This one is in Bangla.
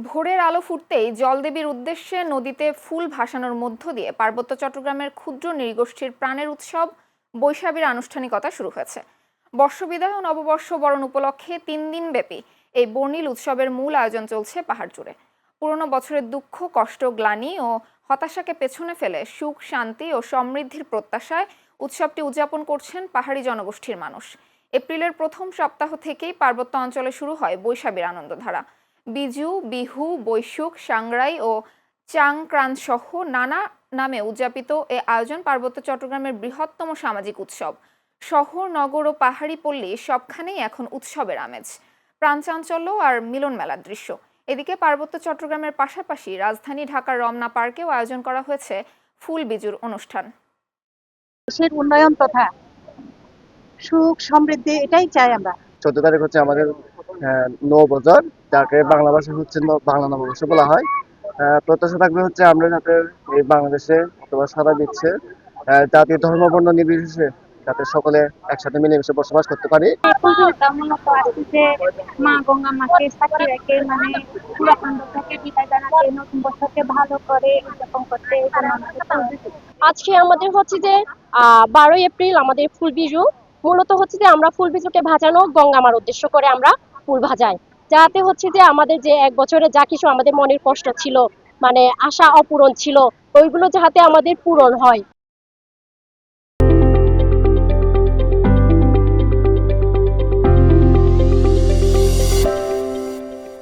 ভোরের আলো ফুটতেই জলদেবীর উদ্দেশ্যে নদীতে ফুল ভাসানোর মধ্য দিয়ে পার্বত্য চট্টগ্রামের ক্ষুদ্র নৃগোষ্ঠীর প্রাণের উৎসব বৈশাখীর আনুষ্ঠানিকতা শুরু হয়েছে। বর্ষবিদায় ও নববর্ষ বরণ উপলক্ষে 3 দিন ব্যাপী এই বর্ণিল উৎসবের মূল আয়োজন চলছে পাহাড় জুড়ে। পুরনো বছরের দুঃখ, কষ্ট, গ্লানি ও হতাশাকে পেছনে ফেলে সুখ, শান্তি ও সমৃদ্ধির প্রত্যাশায় উৎসবটি উদযাপন করছেন পাহাড়ি জনগোষ্ঠীর মানুষ। এপ্রিলের প্রথম সপ্তাহ থেকেই পার্বত্য অঞ্চলে শুরু হয় বৈশাখীর আনন্দধারা। বিজু, বিহু, বৈশুখ, সাংরাই ও চাংক্রান সহ নানা নামে উদযাপিত এ আয়োজন পার্বত্য চট্টগ্রামের বৃহত্তম সামাজিক উৎসব। শহর, নগর ও পাহাড়ি পল্লী সবখানেই এখন উৎসবের আমেজ, প্রাণচাঞ্চল্য আর মিলন মেলার দৃশ্য। এদিকে পার্বত্য চট্টগ্রামের পাশাপাশি রাজধানী ঢাকার রমনা পার্কেও আয়োজন করা হয়েছে ফুল বিজুর অনুষ্ঠান। দেশের উন্নয়ন তথা সুখ সমৃদ্ধি এটাই চাই আমরা। 14 তারিখ হচ্ছে আমাদের নববছর, যাকে বাংলা ভাষায় হচ্ছে বাংলা নববর্ষ বলা হয়। প্রত্যাশা থাকবে হচ্ছে আমরা যাতে এই বাংলাদেশে অথবা সারা বিশ্বে জাতি ধর্ম বর্ণ নির্বিশেষে যাতে সকলে একসাথে মিলেমিশে বসবাস করতে পারি। পুজোটা মূলত আসছে মা গঙ্গা মাকে সাক্ষী রেখে, মানে পুরাতন বছরকে বিদায় জানাতে, নতুন বছরকে ভালো করে উদযাপন করতে এই জন্য আমাদের পুজো। আজকে আমাদের হচ্ছে যে 12 এপ্রিল আমাদের ফুল বিজু। মূলত হচ্ছে যে আমরা ফুল বিজুকে ভাজানো গঙ্গা মার উদ্দেশ্য করে আমরা ফুল ভাজাই, যাতে হচ্ছে যে আমাদের যে এক বছরে যা কিছু আমাদের মনের কষ্ট ছিল, মানে আশা অপূরণ ছিল, ওইগুলো যাতে আমাদের পূরণ হয়।